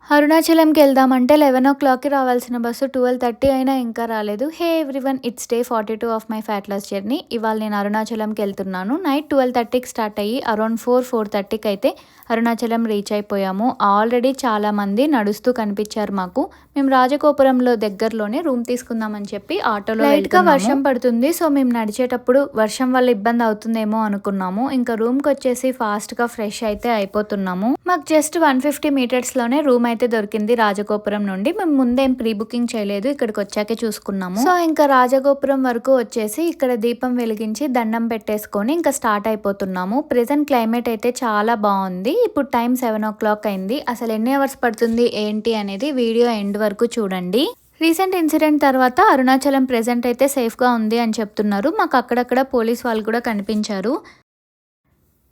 అరుణాచలంకి వెళ్దామంటే 11:00కి రావాల్సిన బస్సు 12:30 అయినా ఇంకా రాలేదు. Hey everyone, it's day 42 of my fat loss journey. ఇవాళ నేను అరుణాచలంకి వెళ్తున్నాను. నైట్ 12:30కి స్టార్ట్ అయ్యి అరౌండ్ 4:30కి అయితే అరుణాచలం రీచ్ అయిపోయాము. ఆల్రెడీ చాలామంది నడుస్తూ కనిపించారు మాకు. మేము రాజగోపురంలో దగ్గరలోనే రూమ్ తీసుకుందామని చెప్పి ఆటోలో లైట్గా వర్షం పడుతుంది. సో మేము నడిచేటప్పుడు వర్షం వల్ల ఇబ్బంది అవుతుందేమో అనుకున్నాము. ఇంకా రూమ్కి వచ్చేసి ఫాస్ట్గా ఫ్రెష్ అయితే అయిపోతున్నాము. మాకు జస్ట్ 150 మీటర్స్లోనే రూమ్ అయితే దొరికింది రాజగోపురం నుండి. మేము ముందేం ప్రీ బుకింగ్ చేయలేదు, ఇక్కడికి వచ్చాకే చూసుకున్నాము. సో ఇంకా రాజగోపురం వరకు వచ్చేసి ఇక్కడ దీపం వెలిగించి దండం పెట్టేసుకొని ఇంకా స్టార్ట్ అయిపోతున్నాము. ప్రెసెంట్ క్లైమేట్ అయితే చాలా బాగుంది. ఇప్పుడు టైం 7:00 అయింది. అసలు ఎన్ని అవర్స్ పడుతుంది ఏంటి అనేది వీడియో ఎండ్ వరకు చూడండి. రీసెంట్ ఇన్సిడెంట్ తర్వాత అరుణాచలం ప్రెసెంట్ అయితే సేఫ్గా ఉంది అని చెప్తున్నారు. మాకు అక్కడక్కడ పోలీస్ వాళ్ళు కూడా కనిపించారు.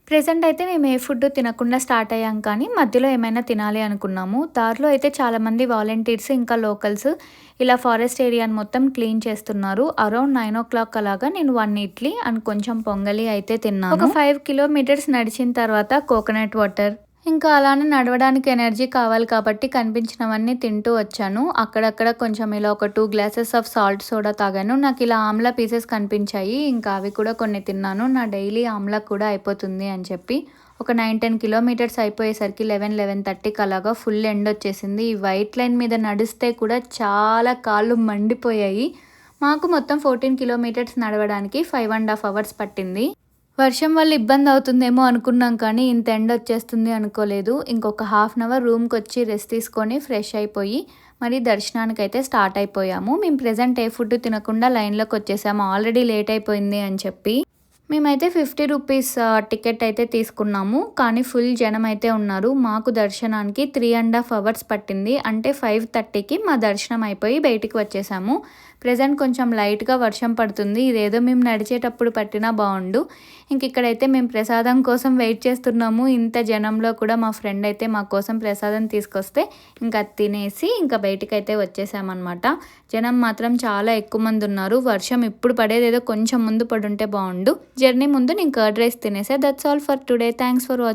ప్రెసెంట్ అయితే మేము ఏ ఫుడ్ తినకుండా స్టార్ట్ అయ్యాం, కానీ మధ్యలో ఏమైనా తినాలి అనుకున్నాము. దారిలో అయితే చాలామంది వాలంటీర్స్ ఇంకా లోకల్స్ ఇలా ఫారెస్ట్ ఏరియాని మొత్తం క్లీన్ చేస్తున్నారు. అరౌండ్ 9:00 అలాగా నేను 1 ఇడ్లీ అండ్ కొంచెం పొంగలి అయితే తిన్నాను. ఒక 5 కిలోమీటర్స్ నడిచిన తర్వాత కోకోనట్ వాటర్ ఇంకా అలానే నడవడానికి ఎనర్జీ కావాలి కాబట్టి కనిపించినవన్నీ తింటూ వచ్చాను. అక్కడక్కడ కొంచెం ఇలా ఒక 2 గ్లాసెస్ ఆఫ్ సాల్ట్ సోడా తాగాను. నాకు ఇలా ఆమ్లా పీసెస్ కనిపించాయి, ఇంకా అవి కూడా కొన్ని తిన్నాను. నా డైలీ ఆమ్లా కూడా అయిపోతుంది అని చెప్పి ఒక 9-10 కిలోమీటర్స్ అయిపోయేసరికి 11-11:30కి అలాగా ఫుల్ ఎండ్ వచ్చేసింది. ఈ వైట్ లైన్ మీద నడిస్తే కూడా చాలా కాళ్ళు మండిపోయాయి. మాకు మొత్తం 14 కిలోమీటర్స్ నడవడానికి 5.5 అవర్స్ పట్టింది. వర్షం వల్ల ఇబ్బంది అవుతుందేమో అనుకున్నాం, కానీ ఇంత ఎండ వచ్చేస్తుంది అనుకోలేదు. ఇంకొక హాఫ్ అన్ అవర్ రూమ్కి వచ్చి రెస్ట్ తీసుకొని ఫ్రెష్ అయిపోయి మరి దర్శనానికి అయితే స్టార్ట్ అయిపోయాము. మేము ప్రెజెంట్ ఏ ఫుడ్ తినకుండా లైన్లోకి వచ్చేసాము, ఆల్రెడీ లేట్ అయిపోయింది అని చెప్పి. మేమైతే 50 రూపీస్ టికెట్ అయితే తీసుకున్నాము, కానీ ఫుల్ జనం అయితే ఉన్నారు. మాకు దర్శనానికి 3.5 అవర్స్ పట్టింది. అంటే 5:30కి మా దర్శనం అయిపోయి బయటికి వచ్చేసాము. ప్రెజెంట్ కొంచెం లైట్గా వర్షం పడుతుంది. ఇదేదో మేము నడిచేటప్పుడు పట్టినా బాగుండు. ఇంక ఇక్కడైతే మేము ప్రసాదం కోసం వెయిట్ చేస్తున్నాము. ఇంత జనంలో కూడా మా ఫ్రెండ్ అయితే మా కోసం ప్రసాదం తీసుకొస్తే ఇంకా తినేసి ఇంకా బయటికి అయితే వచ్చేసామన్నమాట. జనం మాత్రం చాలా ఎక్కువ మంది ఉన్నారు. వర్షం ఇప్పుడు పడేదేదో కొంచెం ముందు పడుంటే బాగుండు. జర్నీ ముందు నేను కర్డ్ రైస్ తినేసా. That's all for today. Thanks for watching.